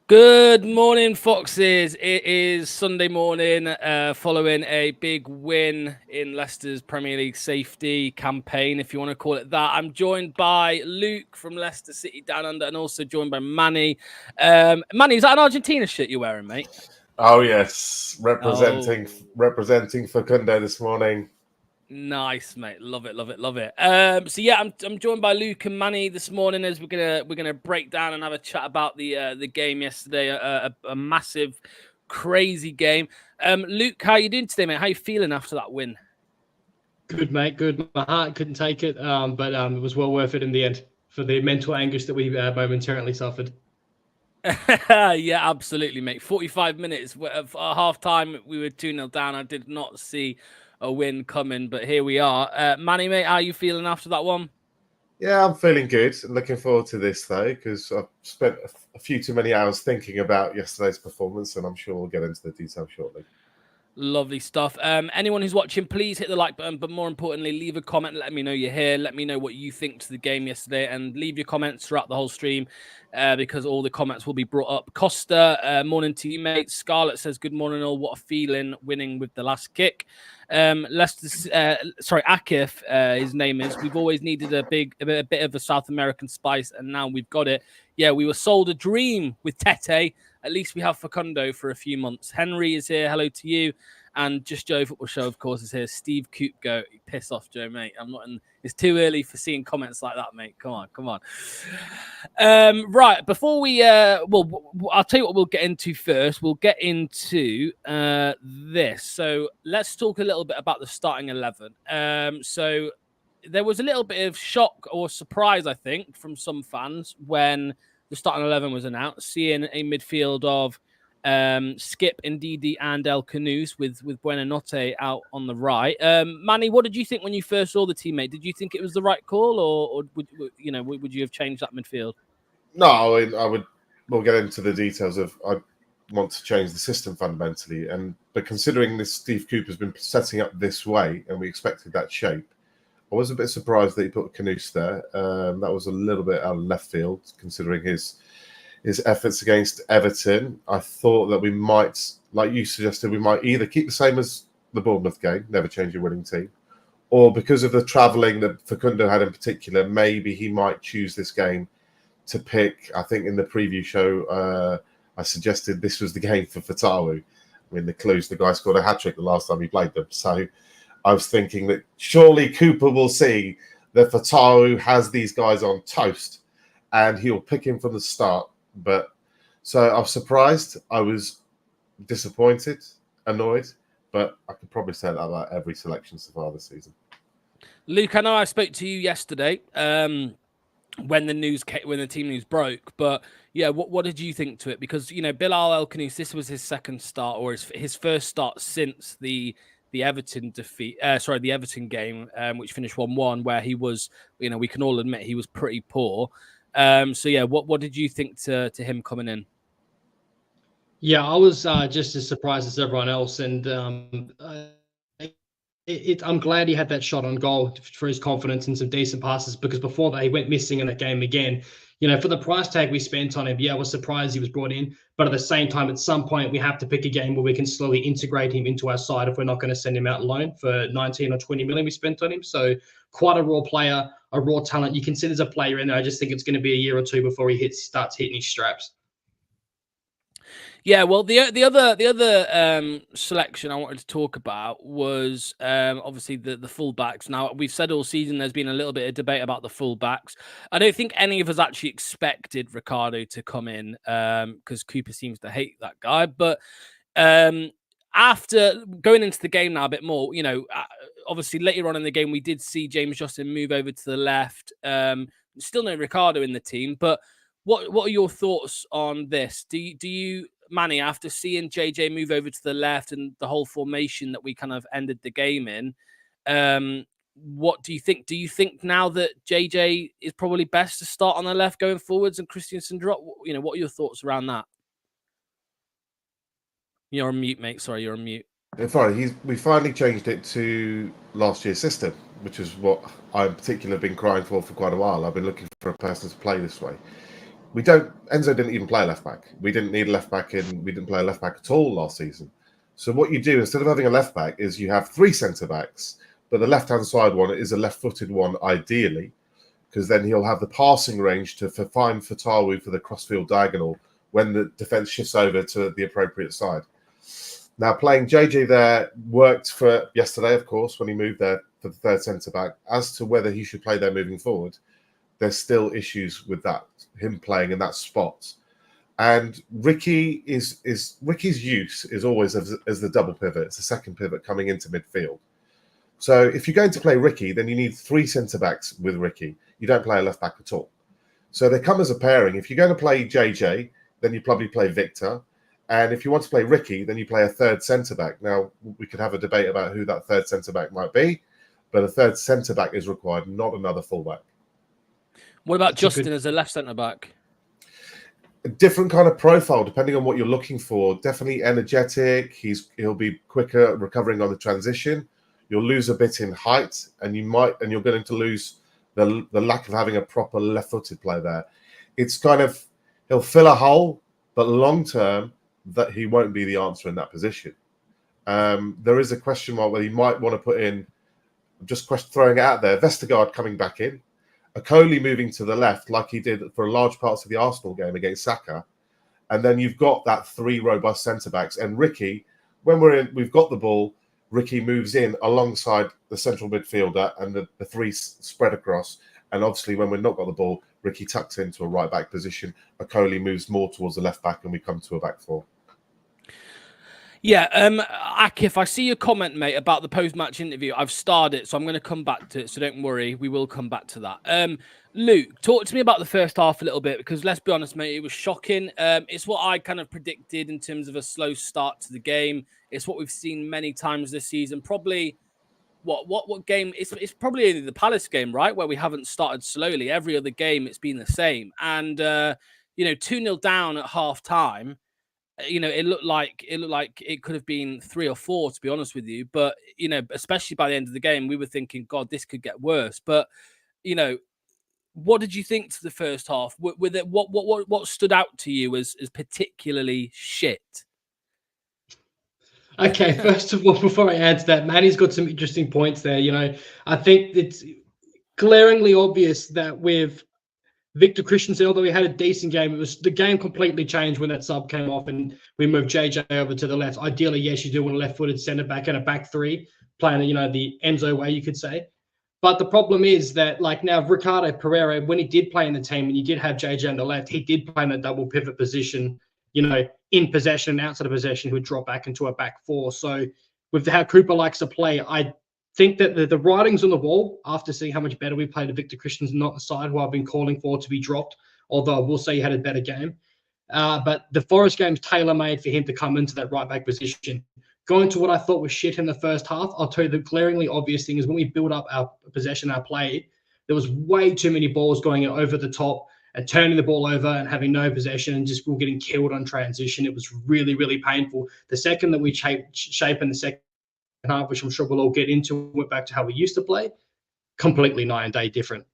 Good morning, Foxes. It is Sunday morning following a big win in Leicester's Premier League safety campaign, if you want to call it that. I'm joined by Luke from Leicester City Down Under and also joined by Manny. Manny, is that an Argentina shirt you're wearing, mate? Oh, yes. Representing Oh, representing Facundo this morning. nice, mate. Love it, love it, love it. So yeah, I'm joined by Luke and Manny this morning as we're gonna break down and have a chat about the game yesterday. A massive, crazy game. Luke, how you doing today, mate? How you feeling after that win? Good, mate. Good. My heart couldn't take it, but it was well worth it in the end for the mental anguish that we momentarily suffered. Yeah, absolutely, mate. 45 minutes at half time, we were 2-0 down. I did not see a win coming, but here we are. Manny, mate, how you feeling after that one? Yeah, I'm feeling good. Looking forward to this, though, because I've spent a few too many hours thinking about yesterday's performance, and I'm sure we'll get into the detail shortly. Lovely stuff. Anyone who's watching, please hit the like button, but more importantly, leave a comment. Let me know you're here. Let me know what you think to the game yesterday, and leave your comments throughout the whole stream because all the comments will be brought up. Costa, morning to you, mate. Scarlett says, good morning, all. What a feeling winning with the last kick. Akif, his name is. We've always needed a bit of a South American spice, and now we've got it. Yeah, we were sold a dream with Tete. At least we have Facundo for a few months. Henry is here. Hello to you. And Just Joe Football Show, of course, is here. Steve Coop go. Piss off, Joe, mate. I'm not in. It's too early for seeing comments like that, mate. Come on. Right, before we I'll tell you what we'll get into first. We'll get into this. So let's talk a little bit about the starting 11. So there was a little bit of shock or surprise, I think, from some fans when the starting 11 was announced, seeing a midfield of Skip, Ndidi, and El Canoes with Buenanotte out on the right. Manny, what did you think when you first saw the teammate? Did you think it was the right call, or would you have changed that midfield? No, I would. We'll get into the details of. I want to change the system fundamentally, but considering this, Steve Cooper's been setting up this way, and we expected that shape. I was a bit surprised that he put Canoes there. That was a little bit out of left field, considering his efforts against Everton. I thought that we might, like you suggested, we might either keep the same as the Bournemouth game, never change your winning team, or because of the travelling that Facundo had in particular, maybe he might choose this game to pick. I think in the preview show, I suggested this was the game for Fatawu. I mean, the clues, the guy scored a hat-trick the last time he played them. So I was thinking that surely Cooper will see that Fatawu has these guys on toast and he'll pick him from the start. But so I was surprised. I was disappointed, annoyed, but I could probably say that about every selection so far this season. Luke, I know I spoke to you yesterday when the team news broke, but yeah, what did you think to it? Because Bilal El Khanous, this was his second start or his first start since the Everton defeat. The Everton game, which finished 1-1, where he was, we can all admit he was pretty poor. So yeah, what did you think to him coming in? Yeah, I was just as surprised as everyone else, and I'm glad he had that shot on goal for his confidence and some decent passes, because before that he went missing in that game again. For the price tag we spent on him, yeah, I was surprised he was brought in. But at the same time, at some point, we have to pick a game where we can slowly integrate him into our side if we're not going to send him out loan for 19 or 20 million we spent on him. So quite a raw player, a raw talent. You can see there's a player in there. I just think it's going to be a year or two before he starts hitting his straps. Yeah, well, the other selection I wanted to talk about was obviously the fullbacks. Now, we've said all season there's been a little bit of debate about the fullbacks. I don't think any of us actually expected Ricardo to come in because Cooper seems to hate that guy. But after going into the game now a bit more, obviously later on in the game we did see James Justin move over to the left. Still no Ricardo in the team, but what are your thoughts on this? Do you Manny, after seeing JJ move over to the left and the whole formation that we kind of ended the game in, what do you think? Do you think now that JJ is probably best to start on the left going forwards and Christensen drop? What are your thoughts around that? You're on mute, mate. Sorry, you're on mute. We finally changed it to last year's system, which is what I in particular have been crying for quite a while. I've been looking for a person to play this way. Enzo didn't even play left back. We didn't need a left back we didn't play a left back at all last season. So what you do, instead of having a left back, is you have 3 centre backs, but the left-hand side one is a left-footed one, ideally, because then he'll have the passing range to find Fatawu for the crossfield diagonal when the defence shifts over to the appropriate side. Now, playing JJ there worked for yesterday, of course, when he moved there for the third centre-back. As to whether he should play there moving forward, there's still issues with that, him playing in that spot. And Ricky's use is always as the double pivot. It's the second pivot coming into midfield. So if you're going to play Ricky, then you need 3 centre-backs with Ricky. You don't play a left-back at all. So they come as a pairing. If you're going to play JJ, then you probably play Victor. And if you want to play Ricky, then you play a third centre-back. Now, we could have a debate about who that third centre-back might be, but a third centre-back is required, not another full-back. What about Justin as a left centre-back? A different kind of profile, depending on what you're looking for. Definitely energetic. He'll be quicker recovering on the transition. You'll lose a bit in height, and you're going to lose the lack of having a proper left-footed player there. It's kind of, he'll fill a hole, but long-term, that he won't be the answer in that position. There is a question mark whether he might want to put in, just throwing it out there, Vestergaard coming back in, Okoli moving to the left like he did for large parts of the Arsenal game against Saka, and then you've got that 3 robust centre-backs. And Ricky, when we've got the ball, Ricky moves in alongside the central midfielder and the 3 spread across. And obviously, when we've not got the ball, Ricky tucks into a right-back position. Okoli moves more towards the left-back, and we come to a back 4. Yeah, Akif, I see your comment, mate, about the post-match interview. I've starred it, so I'm going to come back to it, so don't worry. We will come back to that. Luke, talk to me about the first half a little bit, because let's be honest, mate, it was shocking. It's what I kind of predicted in terms of a slow start to the game. It's what we've seen many times this season. Probably, what game? It's probably the Palace game, right, where we haven't started slowly. Every other game, it's been the same. And, 2-0 down at half-time. It looked like it could have been 3 or 4, to be honest with you. But, especially by the end of the game, we were thinking, God, this could get worse. But, what did you think to the first half? What stood out to you as particularly shit? Okay, first of all, before I answer that, Manny's got some interesting points there. I think it's glaringly obvious that with Victor Christensen, although he had a decent game, the game completely changed when that sub came off and we moved JJ over to the left. Ideally, yes, you do want a left-footed centre-back and a back 3, playing, the Enzo way, you could say. But the problem is that, now, Ricardo Pereira, when he did play in the team and you did have JJ on the left, he did play in a double pivot position, in possession and outside of possession, he would drop back into a back 4. So with how Cooper likes to play, I think that the writing's on the wall after seeing how much better we played. Victor Christensen, not the side who I've been calling for to be dropped, although I will say he had a better game. But the Forest game's tailor-made for him to come into that right-back position. Going to what I thought was shit in the first half, I'll tell you the glaringly obvious thing is when we build up our possession, our play, there was way too many balls going in over the top and turning the ball over and having no possession and just we're getting killed on transition. It was really, really painful. The second that we shape in the second half, which I'm sure we'll all get into, went back to how we used to play, completely night and day different.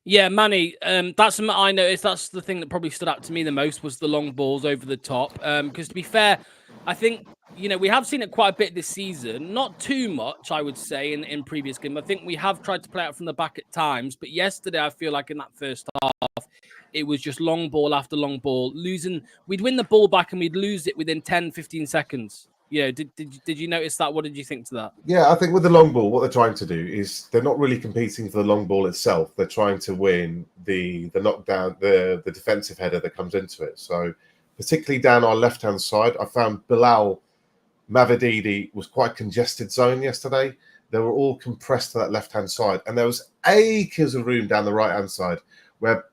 Yeah, Manny, that's something I noticed. That's the thing that probably stood out to me the most was the long balls over the top. Because to be fair, I think, we have seen it quite a bit this season. Not too much, I would say, in previous games. I think we have tried to play out from the back at times. But yesterday, I feel like in that first half, it was just long ball after long ball. We'd win the ball back and we'd lose it within 10, 15 seconons. Did you notice that? What did you think to that? Yeah, I think with the long ball, what they're trying to do is they're not really competing for the long ball itself. They're trying to win the knockdown, the defensive header that comes into it. So particularly down our left-hand side, I found Bilal Mavididi was quite a congested zone yesterday. They were all compressed to that left-hand side. And there was acres of room down the right-hand side where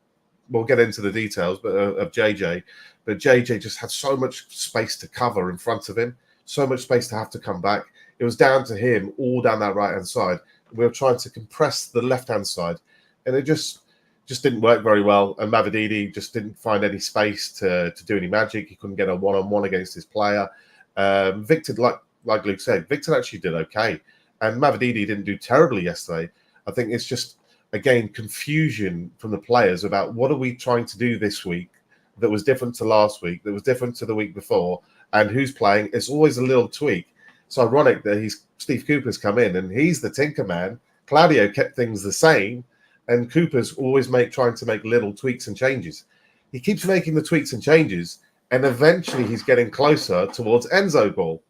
we'll get into the details of JJ. But JJ just had so much space to cover in front of him. So much space to have to come back. It was down to him all down that right-hand side. We were trying to compress the left-hand side, and it just didn't work very well. And Mavididi just didn't find any space to do any magic. He couldn't get a one-on-one against his player. Victor, like Luke said, Victor actually did okay. And Mavididi didn't do terribly yesterday. I think it's just again, confusion from the players about what are we trying to do this week that was different to last week, that was different to the week before, and who's playing. It's always a little tweak. It's ironic that Steve Cooper's come in and he's the tinker man. Claudio kept things the same, and Cooper's always trying to make little tweaks and changes. He keeps making the tweaks and changes, and eventually he's getting closer towards Enzo ball.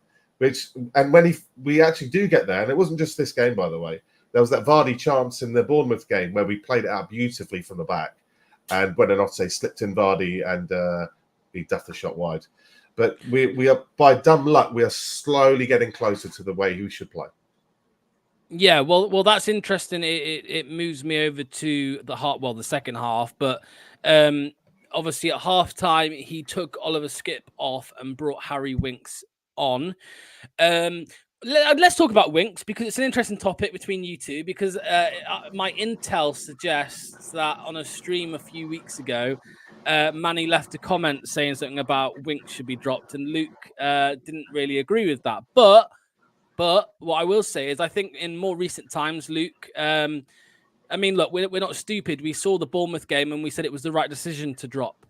And when we actually do get there, and it wasn't just this game, by the way, there was that Vardy chance in the Bournemouth game where we played it out beautifully from the back, and Buonanotte slipped in Vardy and he duffed the shot wide. But we are, by dumb luck, we are slowly getting closer to the way we should play. Yeah, well, that's interesting. It moves me over to the second half. But obviously at halftime, he took Oliver Skipp off and brought Harry Winks on. Let's talk about Winks, because it's an interesting topic between you two, because my intel suggests that on a stream a few weeks ago, Manny left a comment saying something about Winks should be dropped, and Luke didn't really agree with that. But what I will say is I think in more recent times, Luke, I mean, look, we're not stupid. We saw the Bournemouth game and we said it was the right decision to drop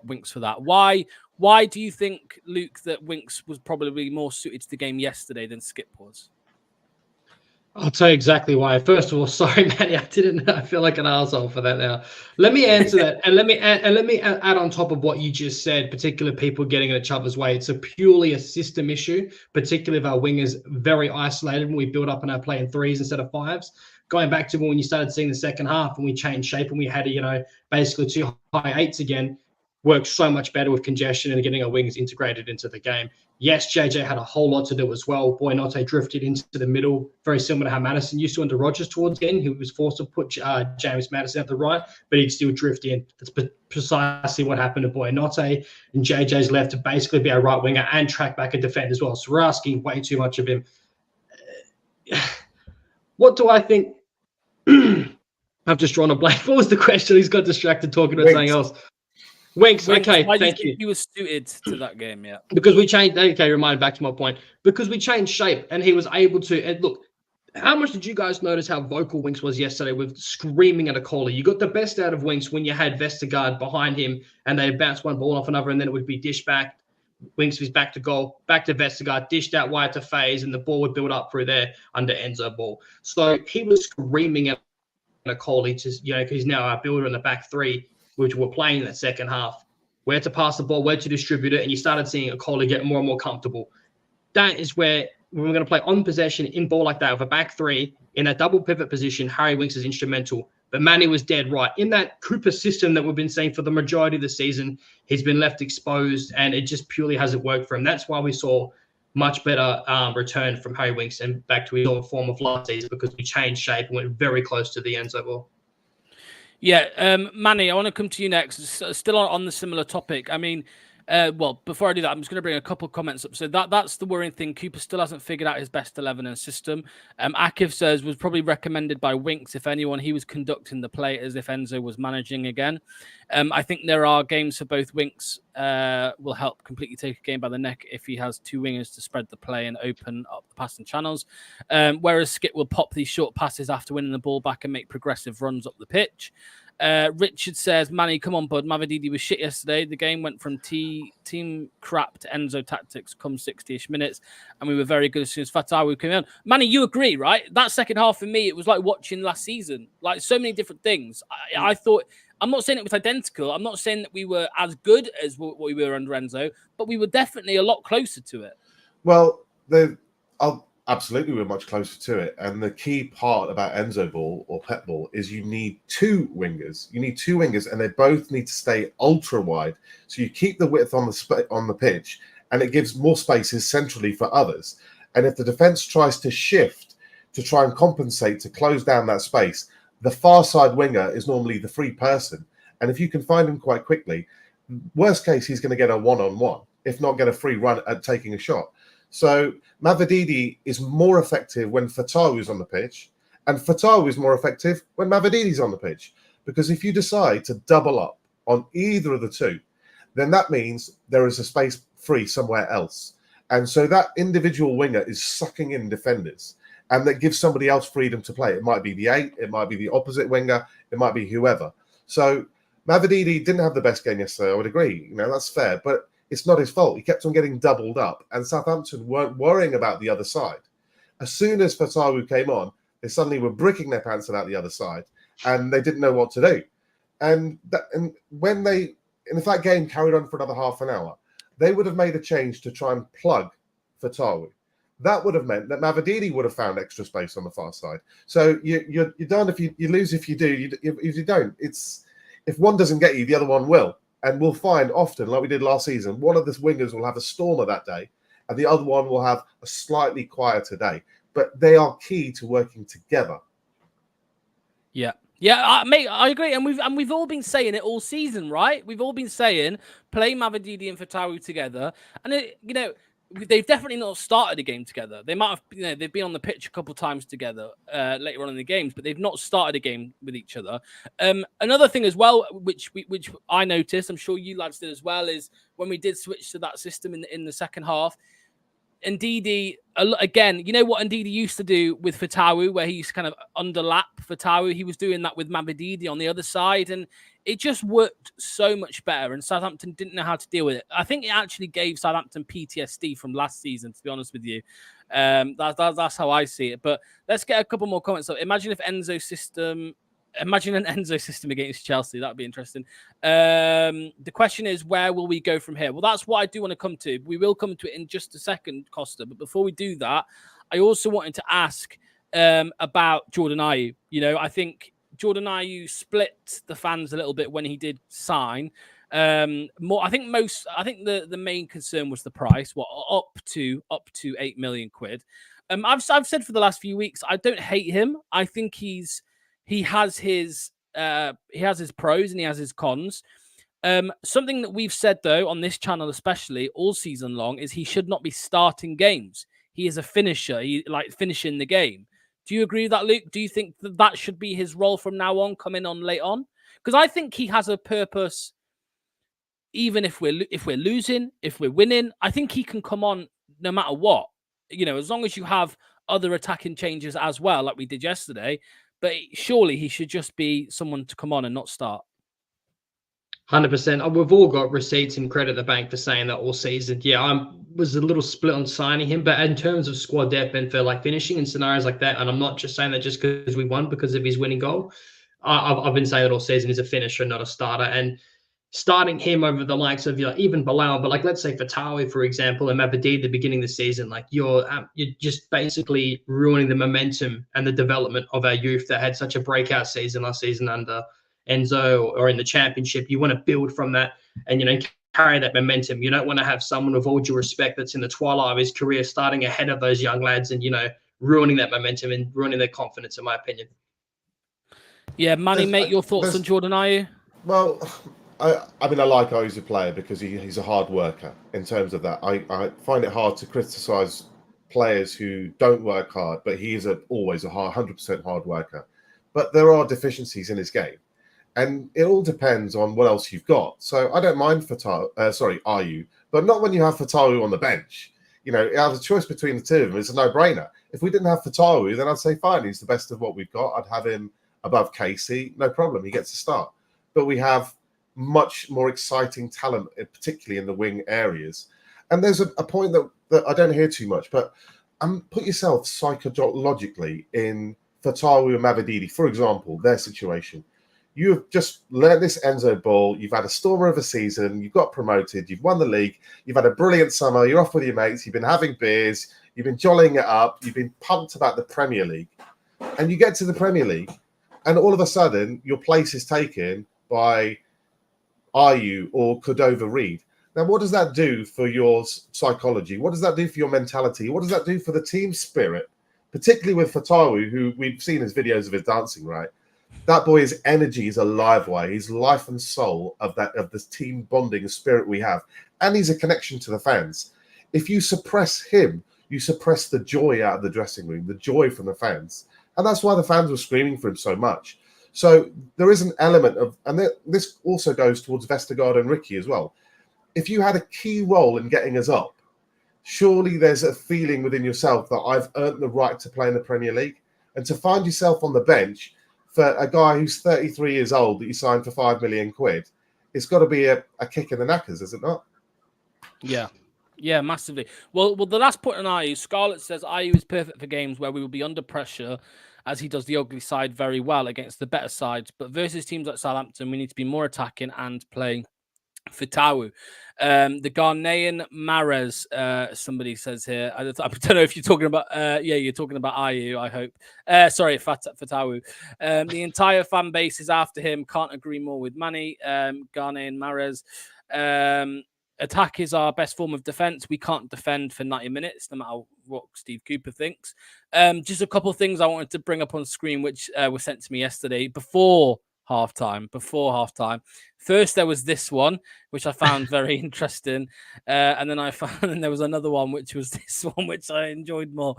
Winks for that. Why do you think, Luke, that Winks was probably more suited to the game yesterday than Skipp was? I'll tell you exactly why. First of all, sorry, Matty, I didn't know. I feel like an asshole for that now. Let me answer that, and let me add on top of what you just said. Particular people getting in each other's way. It's purely a system issue. Particularly if our wingers very isolated when we build up in our play in threes instead of fives. Going back to when you started seeing the second half and we changed shape and we had basically 2 high eights again. Works so much better with congestion and getting our wings integrated into the game. Yes, JJ had a whole lot to do as well. Buonanotte drifted into the middle, very similar to how Madison used to under Rodgers towards the end. He was forced to put James Madison at the right, but he'd still drift in. That's precisely what happened to Buonanotte. And JJ's left to basically be a right winger and track back and defend as well. So we're asking way too much of him. What do I think? I've just drawn a blank. What was the question? He's got distracted talking about something else. Winks, okay, why do thank you. you. He was suited to that game, yeah. Because we changed, remind back to my point. Because we changed shape and he was able to, and look, how much did you guys notice how vocal Winks was yesterday with screaming at a caller? You got the best out of Winks when you had Vestergaard behind him and they bounced one ball off another and then it would be dished back. Winks was back to goal, back to Vestergaard, dished out wide to FaZe, and the ball would build up through there under Enzo ball. So he was screaming at a call. He just, because he's now our builder in the back three, which we're playing in that second half. Where to pass the ball, where to distribute it, and you started seeing a Kohler get more and more comfortable. That is where when we're going to play on possession in ball like that with a back three in that double pivot position. Harry Winks is instrumental, but Manny was dead right in that Cooper system that we've been seeing for the majority of the season. He's been left exposed, and it just purely hasn't worked for him. That's why we saw much better return from Harry Winks and back to his old form of last season, because we changed shape and went very close to the Enzo ball. Yeah, Manny, I want to come to you next. Still on the similar topic. I mean, before I do that, I'm just going to bring a couple of comments up. So that's the worrying thing. Cooper still hasn't figured out his best 11 and system. Akif says was probably recommended by Winks. If anyone, he was conducting the play as if Enzo was managing again. I think there are games for both. Winks will help completely take a game by the neck if he has two wingers to spread the play and open up the passing channels. Whereas Skip will pop these short passes after winning the ball back and make progressive runs up the pitch. Richard says, Manny, come on, bud. Mavididi was shit yesterday. The game went from team crap to Enzo tactics come 60-ish minutes, and we were very good as soon as Fatawu came on. Manny, you agree, right? That second half for me, it was like watching last season. Like so many different things. I thought, I'm not saying it was identical. I'm not saying that we were as good as what we were under Enzo, but we were definitely a lot closer to it. Well, absolutely, we're much closer to it. And the key part about Enzo ball or Pep ball is you need two wingers. You need two wingers, and they both need to stay ultra wide. So you keep the width on the pitch, and it gives more spaces centrally for others. And if the defense tries to shift to try and compensate to close down that space, the far side winger is normally the free person. And if you can find him quite quickly, worst case, he's going to get a one-on-one, if not get a free run at taking a shot. So Mavididi is more effective when Fatawu is on the pitch, and Fatawu is more effective when Mavididi is on the pitch. Because if you decide to double up on either of the two, then that means there is a space free somewhere else. And so that individual winger is sucking in defenders. and that gives somebody else freedom to play. It might be the 8, it might be the opposite winger, it might be whoever. So Mavididi didn't have the best game yesterday, I would agree. That's fair, but it's not his fault. He kept on getting doubled up, and Southampton weren't worrying about the other side. As soon as Fatawu came on, they suddenly were bricking their pants about the other side, and they didn't know what to do. And if that game carried on for another half an hour, they would have made a change to try and plug Fatawu. That would have meant that Mavididi would have found extra space on the far side. So you're done if you lose if you do. If you don't, if one doesn't get you, the other one will. And we'll find often, like we did last season, one of the wingers will have a stormer that day, and the other one will have a slightly quieter day. But they are key to working together. Yeah, mate, I agree, and we've all been saying it all season, right? We've all been saying play Mavididi and Fatawu together, and they've definitely not started a game together. They might have, they've been on the pitch a couple times together later on in the games, but they've not started a game with each other. Another thing as well, which I noticed, I'm sure you lads did as well, is when we did switch to that system in the second half. Ndidi, again, you know what Ndidi used to do with Fatawu, where he used to kind of underlap Fatawu? He was doing that with Mavididi on the other side, and it just worked so much better, and Southampton didn't know how to deal with it. I think it actually gave Southampton PTSD from last season, to be honest with you. That's how I see it. But let's get a couple more comments. So imagine an Enzo system against Chelsea. That'd be interesting. The question is, where will we go from here? Well, that's what I do want to come to. We will come to it in just a second, Costa. But before we do that, I also wanted to ask about Jordan Ayew. I think Jordan Ayew split the fans a little bit when he did sign. I think the main concern was the price. Up to 8 million quid. I've said for the last few weeks, I don't hate him. I think he has his pros and he has his cons. Something that we've said though on this channel, especially all season long, is he should not be starting games. He is a finisher. He finishing the game. Do you agree with that, Luke? Do you think that should be his role from now on, coming on late on? Because I think he has a purpose. Even if we're losing, if we're winning, I think he can come on no matter what. As long as you have other attacking changes as well, like we did yesterday. But surely he should just be someone to come on and not start. 100%. We've all got receipts and credit at the bank for saying that all season. Yeah, I was a little split on signing him, but in terms of squad depth and for finishing in scenarios like that, and I'm not just saying that just because we won because of his winning goal. I've been saying it all season. He's a finisher, not a starter, and starting him over the likes of even Bilal, but let's say Fatawu, for example, and Mavididi at the beginning of the season, you're just basically ruining the momentum and the development of our youth that had such a breakout season last season under Enzo or in the championship. You want to build from that and carry that momentum. You don't want to have someone, with all due respect, that's in the twilight of his career starting ahead of those young lads and ruining that momentum and ruining their confidence, in my opinion. Yeah, Manny, mate, your thoughts on Jordan Ayew? Well, I mean, I like Ayew as a player because he's a hard worker in terms of that. I find it hard to criticise players who don't work hard, but he is always a 100% hard worker. But there are deficiencies in his game, and it all depends on what else you've got. So I don't mind Ayew, but not when you have Fatawu on the bench. You have a choice between the two of them. It's a no-brainer. If we didn't have Fatawu, then I'd say fine, he's the best of what we've got. I'd have him above Casey, no problem. He gets a start. But we have much more exciting talent, particularly in the wing areas. And there's a point that I don't hear too much, but put yourself psychologically in Fatawu and Mavididi, for example, their situation. You have just learned this Enzo ball. You've had a stormer of a season. You've got promoted. You've won the league. You've had a brilliant summer. You're off with your mates. You've been having beers. You've been jollying it up. You've been pumped about the Premier League. And you get to the Premier League, and all of a sudden, your place is taken by Ayew or Cordova-Reid. Now, what does that do for your psychology? What does that do for your mentality? What does that do for the team spirit? Particularly with Fatawu, who we've seen his videos of his dancing, right? That boy's energy is a live wire. He's life and soul of this team bonding spirit we have. And he's a connection to the fans. If you suppress him, you suppress the joy out of the dressing room, the joy from the fans. And that's why the fans were screaming for him so much. So there is an element of, and this also goes towards Vestergaard and Ricky as well. If you had a key role in getting us up, surely there's a feeling within yourself that I've earned the right to play in the Premier League. And to find yourself on the bench for a guy who's 33 years old that you signed for £5 million, it's got to be a kick in the knackers, is it not? Yeah, massively. Well, the last point on Ayew, Scarlett says Ayew is perfect for games where we will be under pressure, as he does the ugly side very well against the better sides. But versus teams like Southampton, we need to be more attacking and play Fitawu. The Ghanaian Mahrez, somebody says here. I don't know if you're talking about. You're talking about Ayew, I hope. Sorry, Fitawu. The entire fan base is after him. Can't agree more with Manny. Ghanaian Mahrez. Attack is our best form of defense. We can't defend for 90 minutes, no matter what Steve Cooper thinks. Just a couple of things I wanted to bring up on screen, which were sent to me yesterday before halftime. First, there was this one, which I found very interesting. And then I found there was another one, which was this one, which I enjoyed more.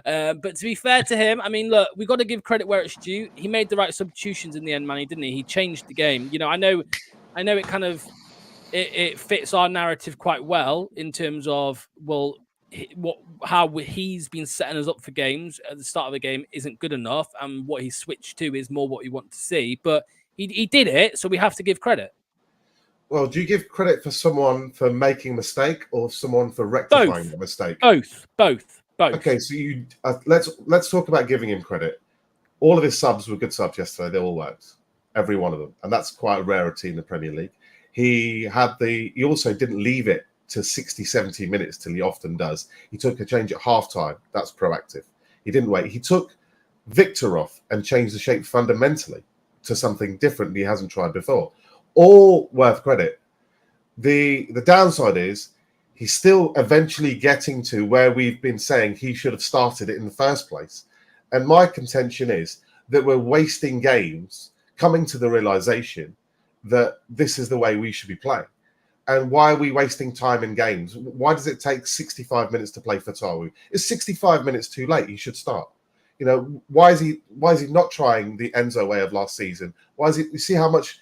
But to be fair to him, I mean, look, we got to give credit where it's due. He made the right substitutions in the end, Manny, didn't he? He changed the game. You know, I know it kind of it fits our narrative quite well in terms of, well, how he's been setting us up for games at the start of the game isn't good enough, and what he switched to is more what we want to see. But he did it, so we have to give credit. Well, do you give credit for someone for making a mistake or someone for rectifying the mistake? Both. Okay, so you let's talk about giving him credit. All of his subs were good subs yesterday. They all worked, every one of them, and that's quite a rarity in the Premier League. He also didn't leave it to 60, 70 minutes till he often does. He took a change at halftime. That's proactive. He didn't wait. He took Victor off and changed the shape fundamentally to something different he hasn't tried before. All worth credit. The downside is he's still eventually getting to where we've been saying he should have started it in the first place. And my contention is that we're wasting games coming to the realization that this is the way we should be playing. And why are we wasting time in games? Why does it take 65 minutes to play Fatawu? It's 65 minutes too late. He should start. You know, why is he not trying the Enzo way of last season? Why is he? You see how much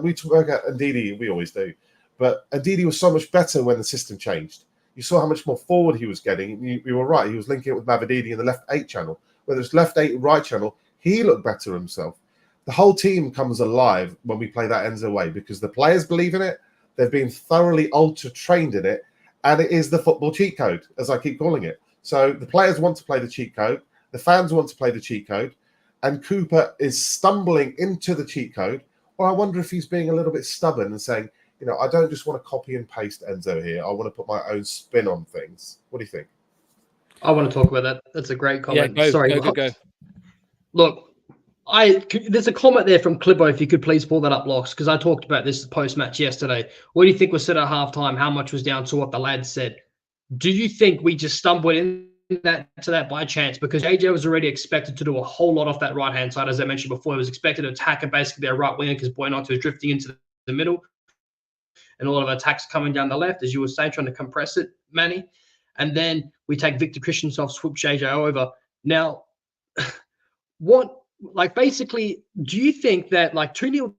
we talk about Ndidi, we always do, but Ndidi was so much better when the system changed. You saw how much more forward he was getting. You were right. He was linking it with Mavididi in the left 8 channel. Whether it's left 8, right channel, he looked better himself. The whole team comes alive when we play that Enzo way because the players believe in it. They've been thoroughly ultra-trained in it, and it is the football cheat code, as I keep calling it. So the players want to play the cheat code, the fans want to play the cheat code, and Cooper is stumbling into the cheat code, or I wonder if he's being a little bit stubborn and saying, you know, I don't just want to copy and paste Enzo here. I want to put my own spin on things. What do you think? I want to talk about that. That's a great comment. Yeah, Sorry. go. Look, there's a comment there from Clibo, if you could please pull that up, Locks, because I talked about this post-match yesterday. What do you think was said at halftime? How much was down to what the lads said? Do you think we just stumbled into that by chance? Because AJ was already expected to do a whole lot off that right-hand side. As I mentioned before, he was expected to attack and basically their right winger because Buenotto was drifting into the middle. And a lot of attacks coming down the left, as you were saying, trying to compress it, Manny. And then we take Victor Christensen off, swoosh AJ over. Now, basically, do you think that 2-0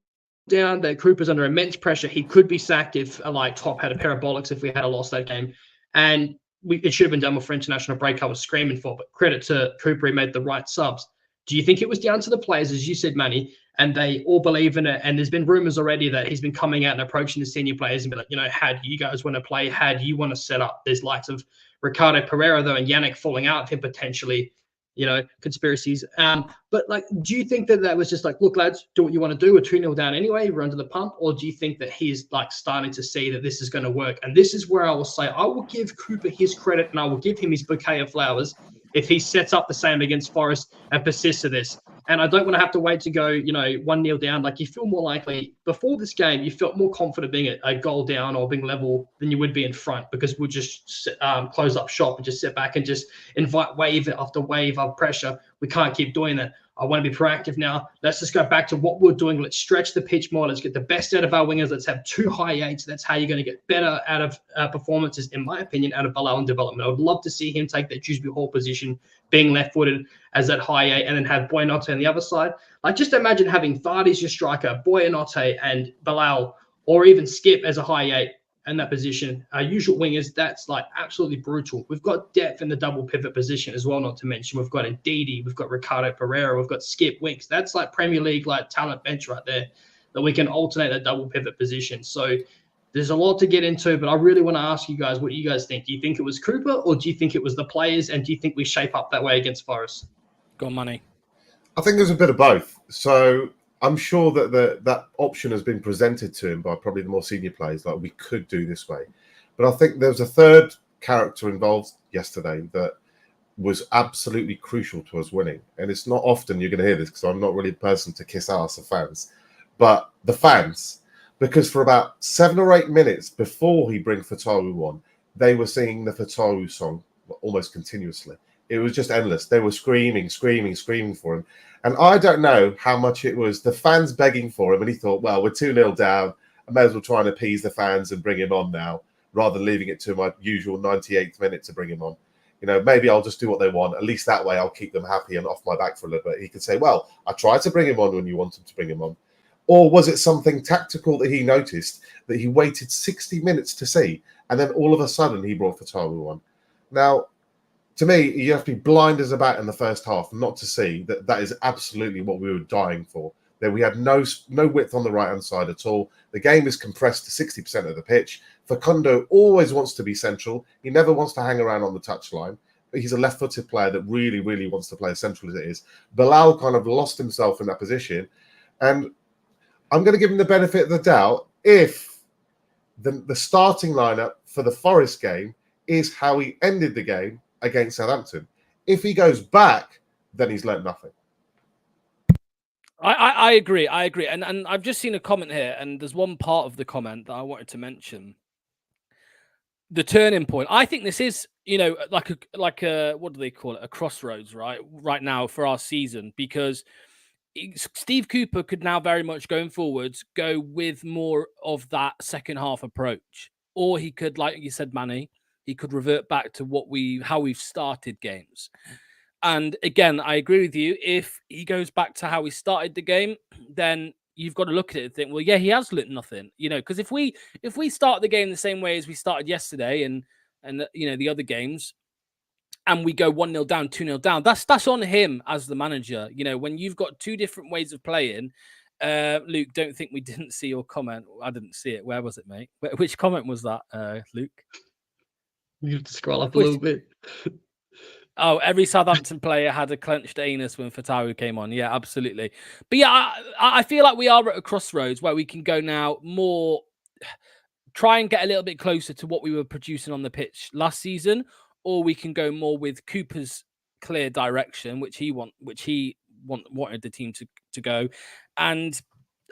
down, that Cooper's under immense pressure, he could be sacked if Top had a parabolics if we had lost that game? And it should have been done before international break. I was screaming for, but credit to Cooper, he made the right subs. Do you think it was down to the players, as you said, Manny, and they all believe in it? And there's been rumors already that he's been coming out and approaching the senior players and be like, you know, how do you guys want to play? How do you want to set up? There's likes of Ricardo Pereira, though, and Yannick falling out with him potentially, you know, conspiracies. But do you think that was just look, lads, do what you want to do. We're 2-0 down anyway. We're under the pump. Or do you think that he's starting to see that this is going to work? And this is where I will say I will give Cooper his credit and I will give him his bouquet of flowers if he sets up the same against Forest and persists to this. And I don't want to have to wait to go, 1-0 down. You feel more likely before this game, you felt more confident being a goal down or being level than you would be in front, because we'll just close up shop and just sit back and just invite wave after wave of pressure. We can't keep doing that. I want to be proactive now. Let's just go back to what we're doing. Let's stretch the pitch more. Let's get the best out of our wingers. Let's have 2 high 8s. That's how you're going to get better out of performances, in my opinion, out of Bilal and development. I would love to see him take that Dewsbury Hall position, being left-footed as that high 8, and then have Buenotto on the other side. Just imagine having Vardy as your striker, Buenotto and Bilal, or even Skip as a high 8, in that position, our usual wingers, that's like absolutely brutal. We've got depth in the double pivot position as well, not to mention we've got Ndidi, we've got Ricardo Pereira, we've got Skip Winks. That's like Premier League like talent bench right there that we can alternate that double pivot position. So there's a lot to get into, but I really want to ask you guys what you guys think. Do you think it was Cooper or do you think it was the players? And do you think we shape up that way against Forest? Go on, Money. I think there's a bit of both. So I'm sure that that option has been presented to him by probably the more senior players, like we could do this way. But I think there was a third character involved yesterday that was absolutely crucial to us winning. And it's not often you're going to hear this because I'm not really a person to kiss ass of fans. But the fans, because for about 7 or 8 minutes before he bring Fatawu on, they were singing the Fatawu song almost continuously. It was just endless. They were screaming for him. And I don't know how much it was the fans begging for him. And he thought, well, we're 2-0 down. I may as well try and appease the fans and bring him on now, rather than leaving it to my usual 98th minute to bring him on. You know, maybe I'll just do what they want. At least that way I'll keep them happy and off my back for a little bit. He could say, well, I tried to bring him on when you wanted to bring him on. Or was it something tactical that he noticed that he waited 60 minutes to see, and then all of a sudden he brought Fatawu on? Now, to me, you have to be blind as a bat in the first half not to see that that is absolutely what we were dying for. That we had no width on the right-hand side at all. The game is compressed to 60% of the pitch. Facundo always wants to be central. He never wants to hang around on the touchline. He's a left-footed player that really, really wants to play as central as it is. Bilal kind of lost himself in that position. And I'm going to give him the benefit of the doubt if the starting lineup for the Forest game is how he ended the game against Southampton. If he goes back, then he's learnt nothing. I agree. And I've just seen a comment here, and there's one part of the comment that I wanted to mention. The turning point. I think this is, you know, like a what do they call it? A crossroads, right now for our season, because Steve Cooper could now very much going forwards go with more of that second half approach, or he could, like you said, Manny, he could revert back to how we've started games. And again, I agree with you. If he goes back to how he started the game, then you've got to look at it and think, well, yeah, he has learned nothing, you know, because if we start the game the same way as we started yesterday and you know the other games, and we go 1-0 down, 2-0 down, that's on him as the manager. You know, when you've got two different ways of playing. Luke, don't think we didn't see your comment. I didn't see it. Where was it, mate? Which comment was that, Luke? You have to scroll up a little bit. Oh, every Southampton player had a clenched anus when Fatawu came on. Yeah, absolutely. But yeah, I feel like we are at a crossroads where we can go now more, try and get a little bit closer to what we were producing on the pitch last season, or we can go more with Cooper's clear direction, which he wanted the team to go. And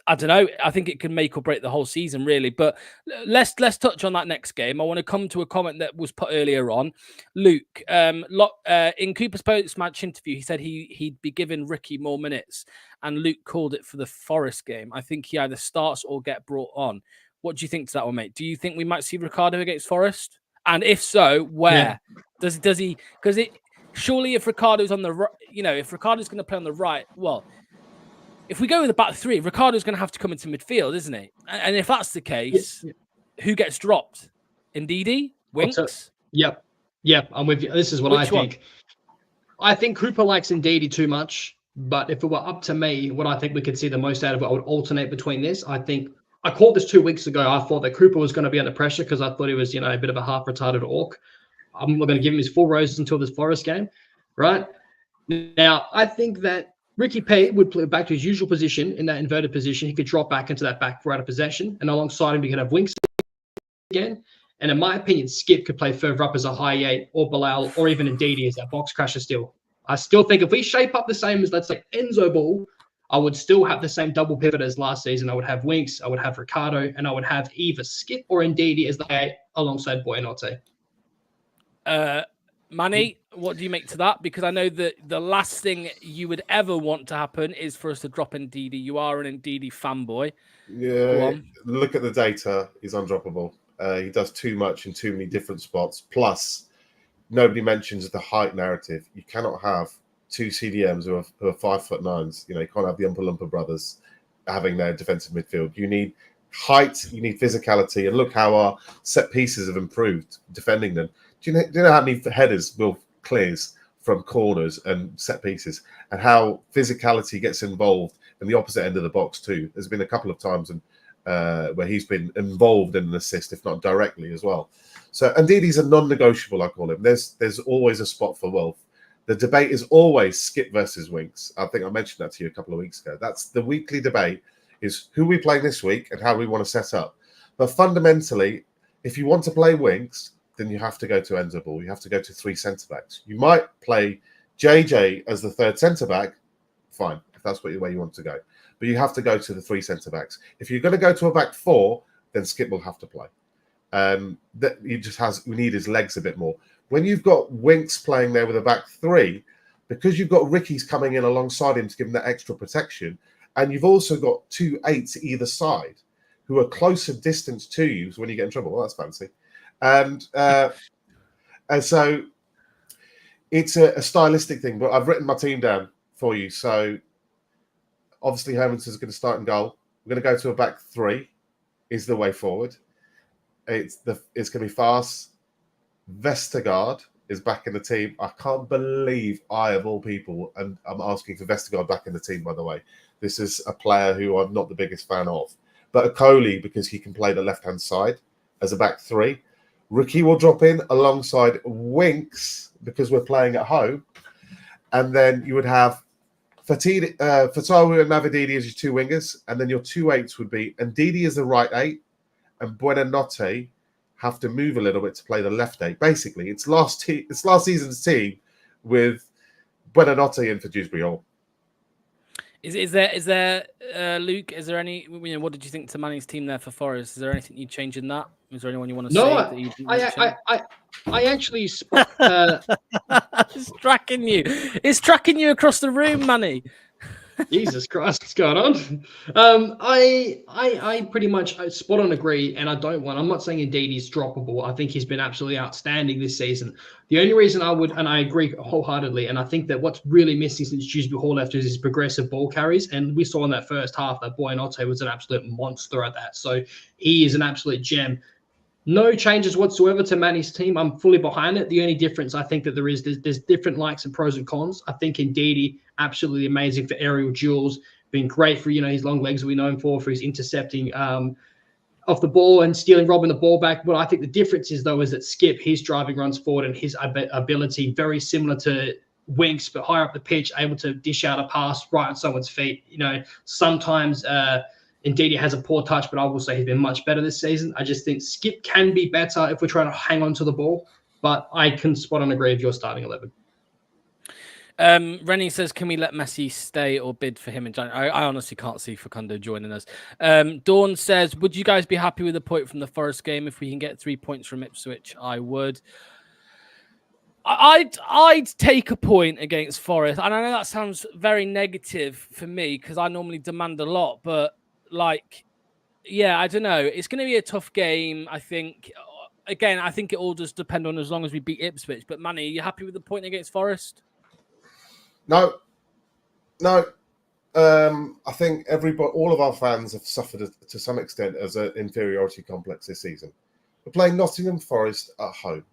I don't know. I think it can make or break the whole season, really. But let's touch on that next game. I want to come to a comment that was put earlier on. Luke, in Cooper's post-match interview, he said he'd be giving Ricky more minutes, and Luke called it for the Forest game. I think he either starts or get brought on. What do you think to that one, mate? Do you think we might see Ricardo against Forest? And if so, where does he? Because surely if Ricardo's on the right, you know, if Ricardo's going to play on the right, well. If we go with the back three, Ricardo's going to have to come into midfield, isn't he? And if that's the case, who gets dropped? Ndidi? Winks? Yep, I'm with you. This is what I think. I think Cooper likes Ndidi too much, but if it were up to me, what I think we could see the most out of it, I would alternate between this. I think I called this 2 weeks ago. I thought that Cooper was going to be under pressure because I thought he was, you know, a bit of a half-retarded orc. I'm not going to give him his full roses until this Forest game, right? Now, I think that Ricky P would play back to his usual position in that inverted position. He could drop back into that back four out of possession, and alongside him, you could have Winks again. And in my opinion, Skip could play further up as a high eight, or Bilal, or even Ndidi as that box crasher still. I still think if we shape up the same as, let's say, Enzo Ball, I would still have the same double pivot as last season. I would have Winks, I would have Ricardo, and I would have either Skip or Ndidi as the eight alongside Buonanotte. Manny, what do you make to that? Because I know that the last thing you would ever want to happen is for us to drop Ndidi. You are an Ndidi fanboy. Yeah, look at the data. He's undroppable. He does too much in too many different spots. Plus, nobody mentions the height narrative. You cannot have two CDMs who are 5'9". You know, you can't have the Umpa Lumpa brothers having their defensive midfield. You need height, you need physicality, and look how our set pieces have improved defending them. Do you know how many headers Will clears from corners and set pieces, and how physicality gets involved in the opposite end of the box too? There's been a couple of times where he's been involved in an assist, if not directly as well. So indeed, he's a non-negotiable, I call him. There's always a spot for Wolf. The debate is always Skip versus Winks. I think I mentioned that to you a couple of weeks ago. That's the weekly debate, is who we play this week and how we want to set up. But fundamentally, if you want to play Winks, then you have to go to Enzabal. You have to go to 3 centre-backs. You might play JJ as the 3rd centre-back, fine, if that's where you want to go. But you have to go to the 3 centre-backs. If you're going to go to a back 4, then Skip will have to play. We need his legs a bit more. When you've got Winks playing there with a back 3, because you've got Ricky's coming in alongside him to give him that extra protection, and you've also got 2 8s either side who are closer distance to you. So when you get in trouble, well, that's fancy. And so it's a stylistic thing. But I've written my team down for you. So obviously Hermanson is going to start in goal. We're going to go to a back 3 is the way forward. It's going to be fast. Vestergaard is back in the team. I can't believe of all people, and I'm asking for Vestergaard back in the team, by the way. This is a player who I'm not the biggest fan of. But Okoli, because he can play the left-hand side as a back 3. Ricky will drop in alongside Winks because we're playing at home. And then you would have Fatawu and Navididi as your 2 wingers. And then your 2 8s would be Ndidi as the right 8 and Buenanotte have to move a little bit to play the left 8. Basically, it's last season's team with Buenanotte in for Dewsbury Hall. Is there Luke? Is there any? What did you think to Manning's team there for Forest? Is there anything you'd change in that? Is there anyone you want to say that you I actually it's tracking you. It's tracking you across the room, Manny. Jesus Christ, what's going on? I pretty much spot on agree, and I'm not saying indeed he's droppable. I think he's been absolutely outstanding this season. The only reason I agree wholeheartedly, and I think that what's really missing since Dewsbury Hall left is his progressive ball carries, and we saw in that first half that Buenanotte was an absolute monster at that. So he is an absolute gem. No changes whatsoever to Manny's team. I'm fully behind it. The only difference I think that there's different likes and pros and cons. I think Ndidi, absolutely amazing for aerial duels, been great for his long legs we know him for his intercepting off the ball and robbing the ball back. But I think the difference is that Skip, his driving runs forward and his ability very similar to Winks, but higher up the pitch, able to dish out a pass right on someone's feet. Sometimes Indeed, he has a poor touch, but I will say he's been much better this season. I just think Skip can be better if we're trying to hang on to the ball, but I can spot on agree with your starting 11. Rennie says, can we let Messi stay or bid for him in January? I honestly can't see Facundo joining us. Dawn says, would you guys be happy with a point from the Forest game? If we can get 3 points from Ipswich, I would. I'd take a point against Forest. And I know that sounds very negative for me because I normally demand a lot, but I don't know. It's going to be a tough game, I think. Again, I think it all does depend on as long as we beat Ipswich. But Manny, are you happy with the point against Forest? No. I think all of our fans have suffered to some extent as an inferiority complex this season. We're playing Nottingham Forest at home.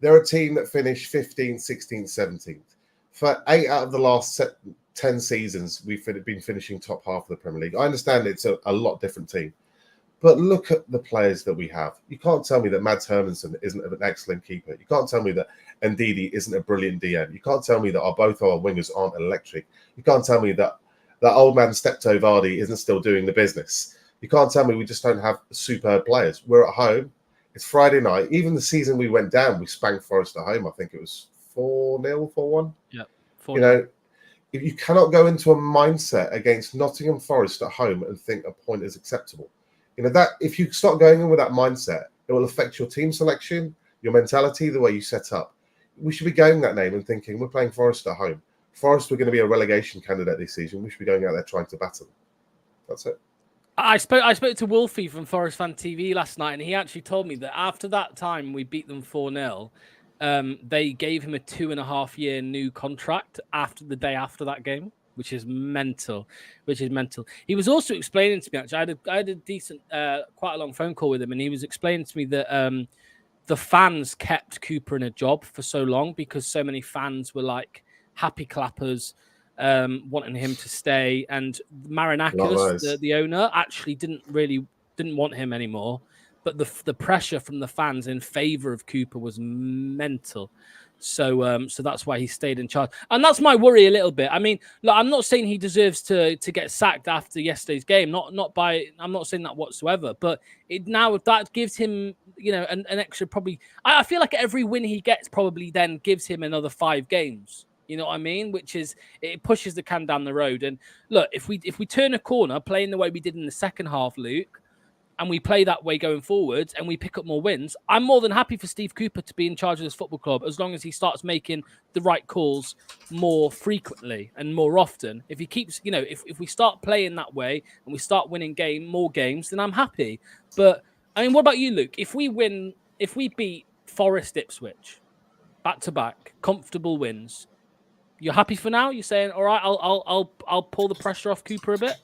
They're a team that finished 15th, 16th, 17th. For 8 out of the last 10 seasons, we've been finishing top half of the Premier League. I understand it's a lot different team. But look at the players that we have. You can't tell me that Mads Hermansen isn't an excellent keeper. You can't tell me that Ndidi isn't a brilliant DM. You can't tell me that both our wingers aren't electric. You can't tell me that old man Stepto Vardy isn't still doing the business. You can't tell me we just don't have superb players. We're at home. It's Friday night. Even the season we went down, we spanked Forest at home. I think it was 4-0, 4-1. Yeah. 4-0. If you cannot go into a mindset against Nottingham Forest at home and think a point is acceptable. That if you start going in with that mindset, it will affect your team selection, your mentality, the way you set up. We should be going that name and thinking we're playing Forest at home. Forest were going to be a relegation candidate this season. We should be going out there trying to battle them. That's it. I spoke to Wolfie from Forest Fan TV last night, and he actually told me that after that time we beat them 4-0, they gave him a 2.5-year new contract after the day after that game. which is mental. He was also explaining to me, actually, I had a decent, quite a long phone call with him, and he was explaining to me that the fans kept Cooper in a job for so long because so many fans were like happy clappers, wanting him to stay, and Marinakis, the owner, actually didn't want him anymore. But the pressure from the fans in favor of Cooper was mental. So that's why he stayed in charge. And that's my worry a little bit. I mean, look, I'm not saying he deserves to get sacked after yesterday's game. I'm not saying that whatsoever. But now that gives him, an extra probably. I feel like every win he gets probably then gives him another 5 games. You know what I mean? Which is, it pushes the can down the road. And look, if we turn a corner, playing the way we did in the second half, Luke, and we play that way going forwards and we pick up more wins, I'm more than happy for Steve Cooper to be in charge of this football club as long as he starts making the right calls more frequently and more often. If he keeps, if we start playing that way and we start winning more games, then I'm happy. But, I mean, what about you, Luke? If we beat Forest Ipswich, back-to-back, comfortable wins, you're happy for now? You're saying, all right, I'll pull the pressure off Cooper a bit?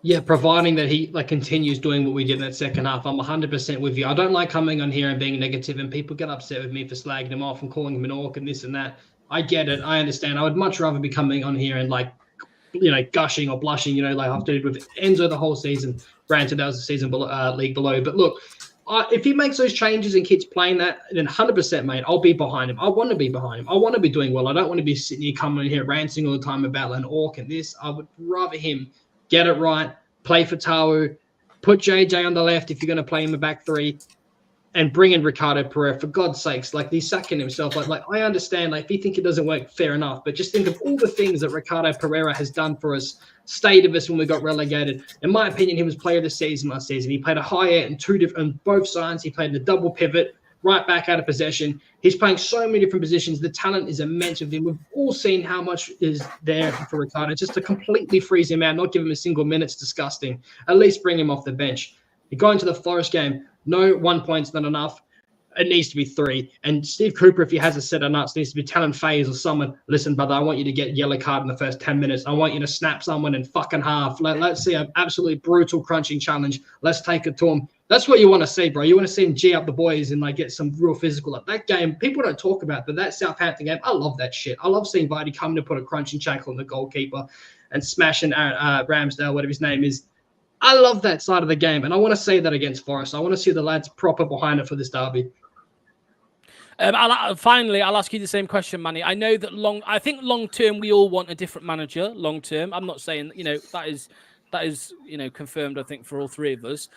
Yeah, providing that he continues doing what we did in that second half. I'm 100% with you. I don't like coming on here and being negative, and people get upset with me for slagging him off and calling him an orc and this and that. I get it. I understand. I would much rather be coming on here and gushing or blushing, like I've done with Enzo the whole season. Granted, that was the season league below. But look, if he makes those changes and keeps playing that, then 100%, mate, I'll be behind him. I want to be behind him. I want to be doing well. I don't want to be sitting here coming in here ranting all the time about an orc and this. I would rather him get it right, play for Tau, put JJ on the left if you're going to play him a back 3, and bring in Ricardo Pereira. For God's sakes, he's sacking himself. I understand, if you think it doesn't work, fair enough. But just think of all the things that Ricardo Pereira has done for us, stayed with us when we got relegated. In my opinion, he was player of the season last season. He played a higher on both sides. He played the double pivot, right back out of possession. He's playing so many different positions. The talent is immense with him. We've all seen how much is there for Ricardo. Just to completely freeze him out, not give him a single minute's disgusting. At least bring him off the bench. You go into the Forest game, no 1 point's not enough. It needs to be 3. And Steve Cooper, if he has a set of nuts, needs to be telling Faze or someone, listen, brother, I want you to get yellow card in the first 10 minutes. I want you to snap someone in fucking half. Let's see an absolutely brutal crunching challenge. Let's take it to him. That's what you want to see, bro. You want to see him G up the boys and get some real physical. That game, people don't talk about, but that Southampton game, I love that shit. I love seeing Vardy come to put a crunching tackle on the goalkeeper and smashing Ramsdale, whatever his name is. I love that side of the game, and I want to see that against Forest. I want to see the lads proper behind it for this derby. Finally, I'll ask you the same question, Manny. I know that I think long term we all want a different manager. Long term, I'm not saying that is confirmed. I think for all 3 of us.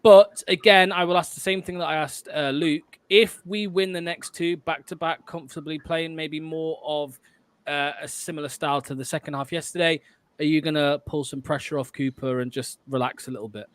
But again, I will ask the same thing that I asked Luke. If we win the next 2 back-to-back comfortably, playing maybe more of a similar style to the second half yesterday, are you going to pull some pressure off Cooper and just relax a little bit?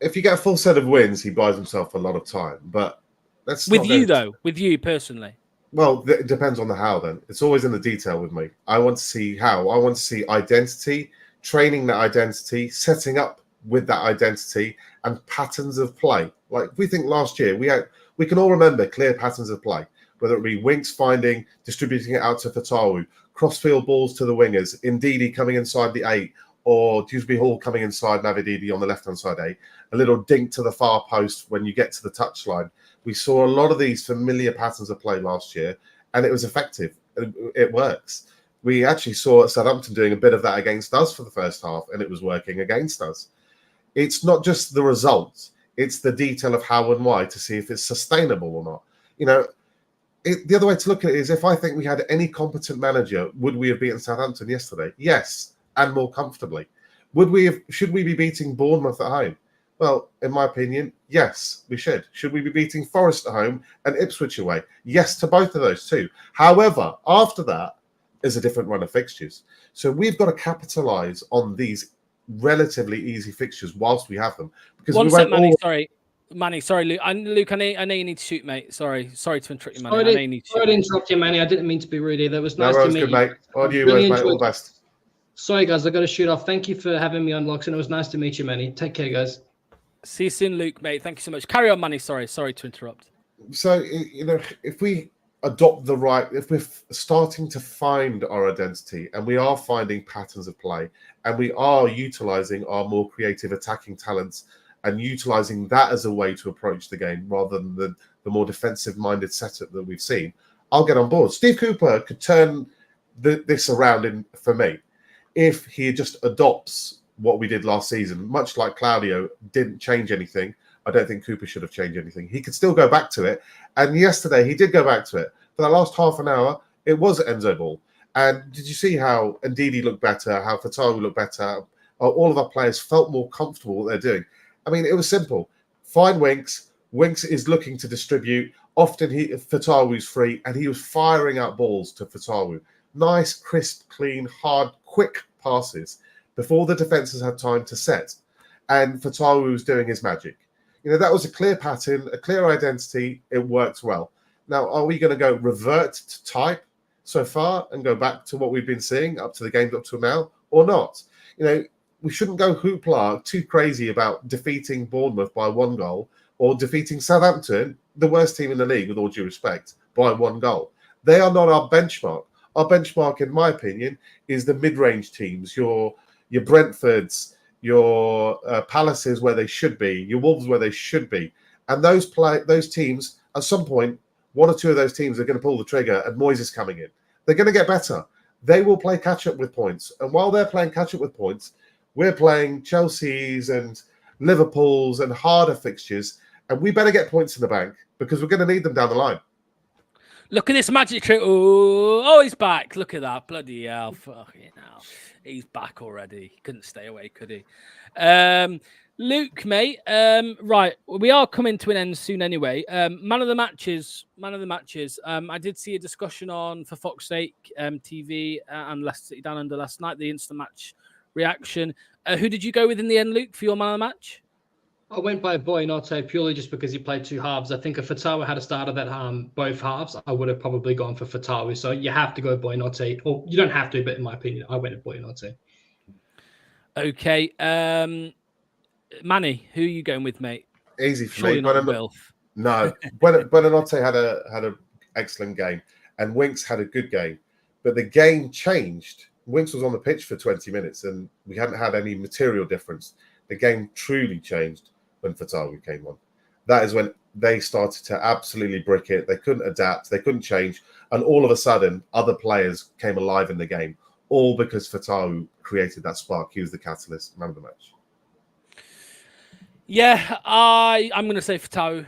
If you get a full set of wins, he buys himself a lot of time. But that's with you personally. Well, it depends on the how then. It's always in the detail with me. I want to see how. I want to see identity, training that identity, setting up with that identity, and patterns of play. We think last year, we can all remember clear patterns of play, whether it be Winks finding, distributing it out to Fatawu, crossfield balls to the wingers, Ndidi coming inside the 8, or Dewsbury Hall coming inside Navididi on the left-hand side 8, a little dink to the far post when you get to the touchline. We saw a lot of these familiar patterns of play last year, and it was effective. It works. We actually saw Southampton doing a bit of that against us for the first half, and it was working against us. It's not just the result, it's the detail of how and why to see if it's sustainable or not. The other way to look at it is, if I think we had any competent manager, would we have beaten Southampton yesterday? Yes, and more comfortably. Should we be beating Bournemouth at home? Well, in my opinion, yes, we should. Should we be beating Forest at home and Ipswich away? Yes to both of those too. However, after that is a different run of fixtures. So we've got to capitalise on these relatively easy fixtures whilst we have them. Because One sec, Manny, sorry, Luke. Luke, I know you need to shoot, mate. Sorry to interrupt you, Manny. I know you need to shoot. Sorry to interrupt you, Manny. I didn't mean to be rude either. It was nice to meet you. Mate. On you, really mate. All the best. Sorry, guys. I got to shoot off. Thank you for having me on, Locks, and it was nice to meet you, Manny. Take care, guys. See you soon, Luke, mate. Thank you so much. Carry on, Manny. Sorry to interrupt. So, if we adopt the right, if we're starting to find our identity and we are finding patterns of play and we are utilizing our more creative attacking talents and utilizing that as a way to approach the game rather than the more defensive-minded setup that we've seen, I'll get on board. Steve Cooper could turn this around for me if he just adopts what we did last season. Much like Claudio didn't change anything, I don't think Cooper should have changed anything. He could still go back to it. And yesterday, he did go back to it. For the last half an hour, it was Enzo ball. And did you see how Ndidi looked better, how Fatawu looked better? All of our players felt more comfortable what they're doing. I mean, it was simple. Find Winks. Winks is looking to distribute. Often Fatawu's free, and he was firing out balls to Fatawu. Nice, crisp, clean, hard, quick passes before the defences had time to set. And Fatawu was doing his magic. That was a clear pattern, a clear identity. It worked well. Now, are we going to go revert to type so far and go back to what we've been seeing up to the games up to now or not? We shouldn't go hoopla too crazy about defeating Bournemouth by 1 goal or defeating Southampton, the worst team in the league, with all due respect, by 1 goal. They are not our benchmark. Our benchmark, in my opinion, is the mid-range teams, your Brentfords, your Palaces where they should be, your Wolves where they should be. And those teams, at some point, 1 or 2 of those teams are going to pull the trigger and Moyes is coming in. They're going to get better. They will play catch-up with points. And while they're playing catch-up with points, we're playing Chelsea's and Liverpool's and harder fixtures. And we better get points in the bank because we're going to need them down the line. Look at this magic trick. Oh, he's back. Look at that. Bloody hell. Fucking hell. He's back already. He couldn't stay away, could he? Luke, mate. Right. We are coming to an end soon anyway. Man of the matches. I did see a discussion on For Fox's Sake TV and Leicester City Down Under last night, the instant match reaction. Who did you go with in the end, Luke, for your man of the match? I went by Boyanote purely just because he played 2 halves. I think if Fatawu had started that both halves, I would have probably gone for Fatawu. So you have to go Boyanote, or you don't have to, but in my opinion, I went with Boyanote. Okay, Manny, who are you going with, mate? Easy for Surely me. not Wilf. No, Boyanote had an excellent game, and Winks had a good game, but the game changed. Winks was on the pitch for 20 minutes, and we hadn't had any material difference. The game truly changed when Fatawu came on. That is when they started to absolutely brick it. They couldn't adapt. They couldn't change. And all of a sudden, other players came alive in the game, all because Fatawu created that spark. He was the catalyst, man of the match. Yeah, I'm going to say Fatawu.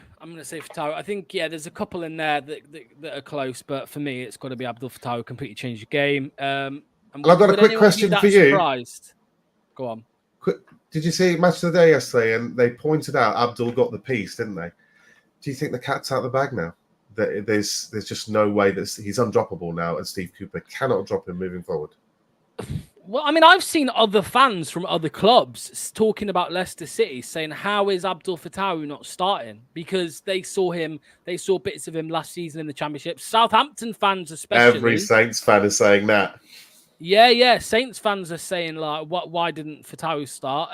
I think, there's a couple in there that are close, but for me, it's got to be Abdul Fatawu. Completely changed the game. And I've got a quick question for you. Surprised? Go on. Did you see Match of the Day yesterday? And they pointed out Abdul got the piece, didn't they? Do you think the cat's out of the bag now? That there's just no way that he's undroppable now, and Steve Cooper cannot drop him moving forward? Well, I mean, I've seen other fans from other clubs talking about Leicester City, saying, how is Abdul Fatawu not starting? Because they saw bits of him last season in the Championship. Southampton fans especially. Every Saints fan is saying that. Yeah. Saints fans are saying, like, why didn't Fatawu start?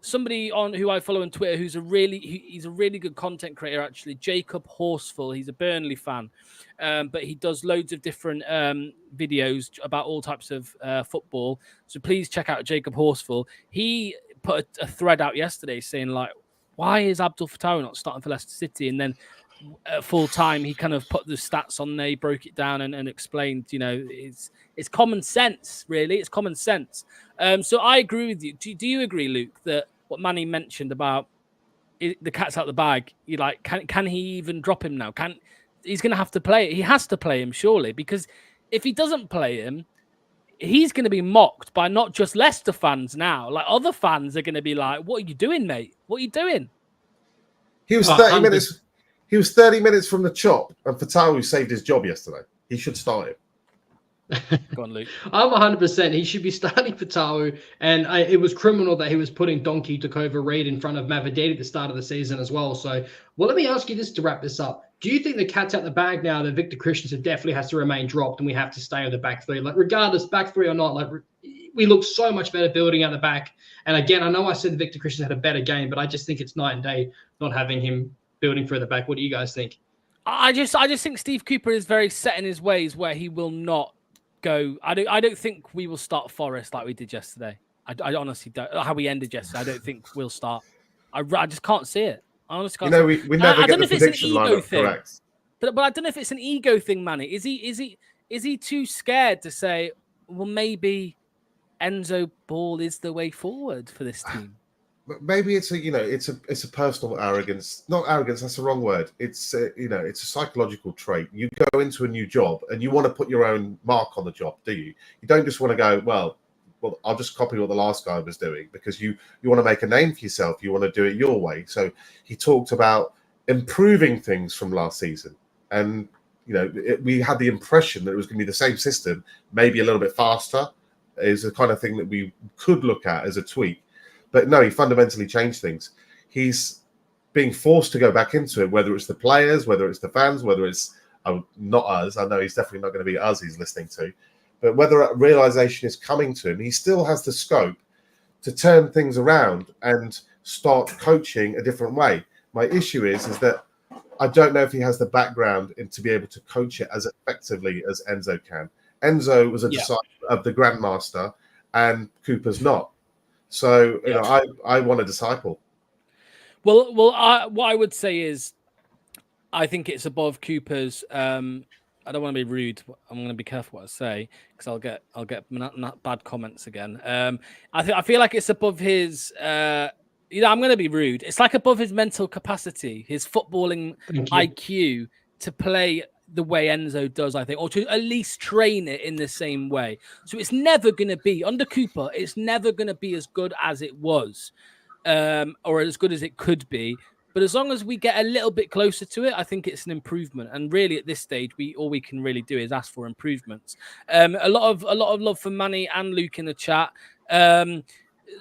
Somebody who I follow on Twitter he's a really good content creator, actually, Jacob Horsful. He's a Burnley fan, but he does loads of different videos about all types of football. So please check out Jacob Horsful. He put a thread out yesterday saying, like, why is Abdul Fatawu not starting for Leicester City? And then at full time, he kind of put the stats on there, broke it down and explained, it's common sense, really. It's common sense. So I agree with you. Do you agree, Luke, that what Manny mentioned about the cat's out the bag, you like, can he even drop him now? He's going to have to play it. He has to play him, surely, because if he doesn't play him, he's going to be mocked by not just Leicester fans now. Like, other fans are going to be like, what are you doing, mate? What are you doing? He was 30 minutes. He was 30 minutes from the chop, and Fatawu saved his job yesterday. He should start him. Go on, Luke. I'm 100%. He should be starting Fatawu, and it was criminal that he was putting Donkey Takova-Reid in front of Mavididi at the start of the season as well. So, let me ask you this to wrap this up. Do you think the cat's out the bag now that Victor Christensen definitely has to remain dropped and we have to stay with the back three? Like, regardless, back three or not, like, we look so much better building out the back. And again, I know I said Victor Christensen had a better game, but I just think it's night and day not having him building through the back. What do you guys think? I just think Steve Cooper is very set in his ways where he will not go. I don't think we will start Forest like we did yesterday. I honestly don't. How we ended yesterday, I don't think we'll start. I just can't see it. I honestly can't. We never I get don't know the if it's an prediction ego lineup thing, correct. but I don't know if it's an ego thing, Manny. Is he too scared to say, well, maybe Enzo Ball is the way forward for this team? Maybe it's a personal arrogance. Not arrogance, that's the wrong word. It's it's a psychological trait. You go into a new job and you want to put your own mark on the job, do you? You don't just want to go, well, I'll just copy what the last guy was doing, because you want to make a name for yourself. You want to do it your way. So he talked about improving things from last season, and we had the impression that it was going to be the same system, maybe a little bit faster, is the kind of thing that we could look at as a tweak. But no, he fundamentally changed things. He's being forced to go back into it, whether it's the players, whether it's the fans, whether it's not us. I know he's definitely not going to be us he's listening to. But whether a realization is coming to him, he still has the scope to turn things around and start coaching a different way. My issue is that I don't know if he has the background to be able to coach it as effectively as Enzo can. Enzo was a disciple of the Grandmaster, and Cooper's not. So I want a disciple. Well, what I would say is, I think it's above Cooper's. I don't want to be rude. I'm going to be careful what I say, because I'll get not bad comments again. I feel like it's above his. I'm going to be rude. It's like above his mental capacity, his footballing IQ to play the way Enzo does, I think, or to at least train it in the same way. So it's never going to be under Cooper. It's never going to be as good as it was, or as good as it could be. But as long as we get a little bit closer to it, I think it's an improvement. And really, at this stage, all we can really do is ask for improvements. A lot of love for Manny and Luke in the chat.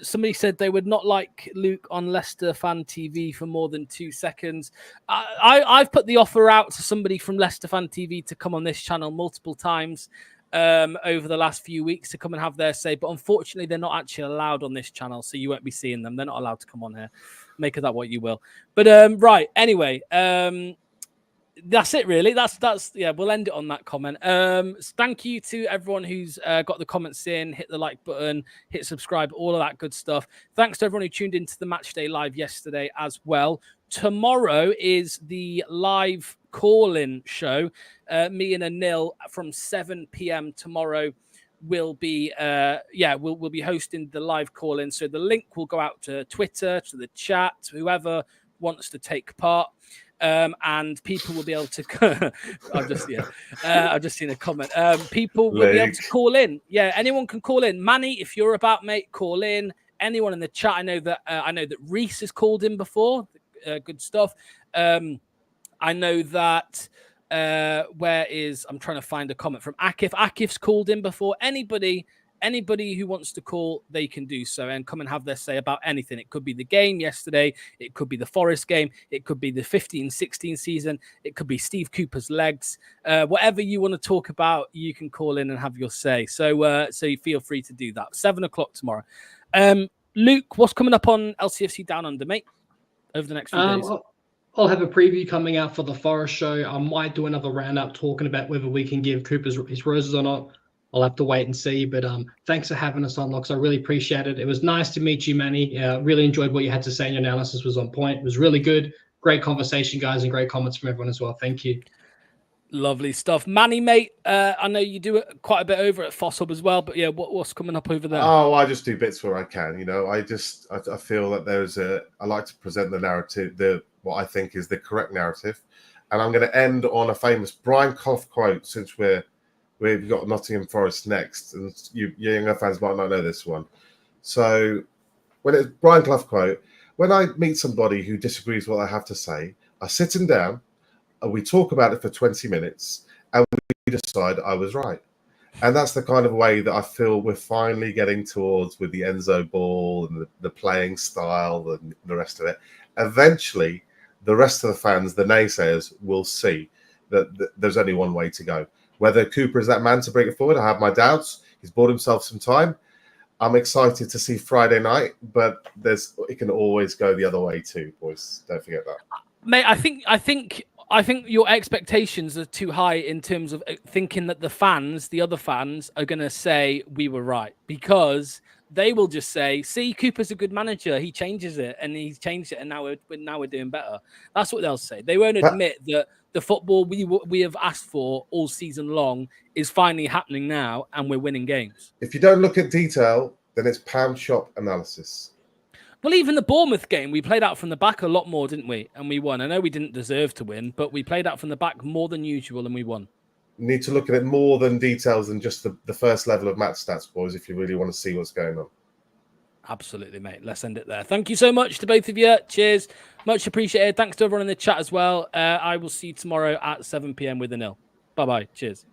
Somebody said they would not like Luke on Leicester Fan TV for more than 2 seconds. I've put the offer out to somebody from Leicester Fan TV to come on this channel multiple times over the last few weeks to come and have their say. But unfortunately, they're not actually allowed on this channel, so you won't be seeing them. They're not allowed to come on here. Make of that what you will. But right, anyway, that's it really. That's we'll end it on that comment. Thank you to everyone who's got the comments in, hit the like button, hit subscribe, all of that good stuff. Thanks to everyone who tuned into the Matchday Live yesterday as well. Tomorrow is the live call-in show. Me and Anil from 7 p.m. tomorrow will be we'll be hosting the live call-in. So the link will go out to Twitter, to the chat, to whoever wants to take part. And people will be able to I've just seen a comment. People will be able to call in. Yeah, anyone can call in. Manny, if you're about, mate, call in. Anyone in the chat. I know that Reese has called in before. Good stuff. I know that I'm trying to find a comment from Akif. Akif's called in before. Anybody who wants to call, they can do so and come and have their say about anything. It could be the game yesterday. It could be the Forest game. It could be the 15-16 season. It could be Steve Cooper's legs. Whatever you want to talk about, you can call in and have your say. So you feel free to do that. 7 o'clock tomorrow. Luke, what's coming up on LCFC Down Under, mate, over the next few days? I'll have a preview coming out for the Forest show. I might do another roundup talking about whether we can give Cooper his roses or not. I'll have to wait and see. But thanks for having us on, Locks. I really appreciate it. It was nice to meet you, Manny. Really enjoyed what you had to say, and your analysis was on point. It was really good. Great conversation, guys, and great comments from everyone as well. Thank you. Lovely stuff. Manny, mate, I know you do it quite a bit over at Foss Hub as well, but yeah, what's coming up over there? Oh, I just do bits where I can. I feel that I like to present the narrative, what I think is the correct narrative. And I'm going to end on a famous Brian Clough quote, since we've got Nottingham Forest next, and you younger fans might not know this one. So when it's Brian Clough quote, when I meet somebody who disagrees with what I have to say, I sit him down and we talk about it for 20 minutes and we decide I was right. And that's the kind of way that I feel we're finally getting towards with the Enzo Ball and the playing style and the rest of it. Eventually, the rest of the fans, the naysayers, will see that there's only one way to go. Whether Cooper is that man to bring it forward, I have my doubts. He's bought himself some time. I'm excited to see Friday night, but it can always go the other way too, boys. Don't forget that. Mate, I think I think your expectations are too high in terms of thinking that the other fans, are going to say we were right, because they will just say, "See, Cooper's a good manager. He changes it, and he's changed it, and now we're doing better." That's what they'll say. They won't admit that the football we have asked for all season long is finally happening now, and we're winning games. If you don't look at detail, then it's pound shop analysis. Well, even the Bournemouth game, we played out from the back a lot more, didn't we? And we won. I know we didn't deserve to win, but we played out from the back more than usual, and we won. You need to look at it more than details than just the first level of match stats, boys, if you really want to see what's going on. Absolutely, mate. Let's end it there. Thank you so much to both of you. Cheers. Much appreciated. Thanks to everyone in the chat as well. I will see you tomorrow at 7 p.m. with a nil. Bye-bye. Cheers.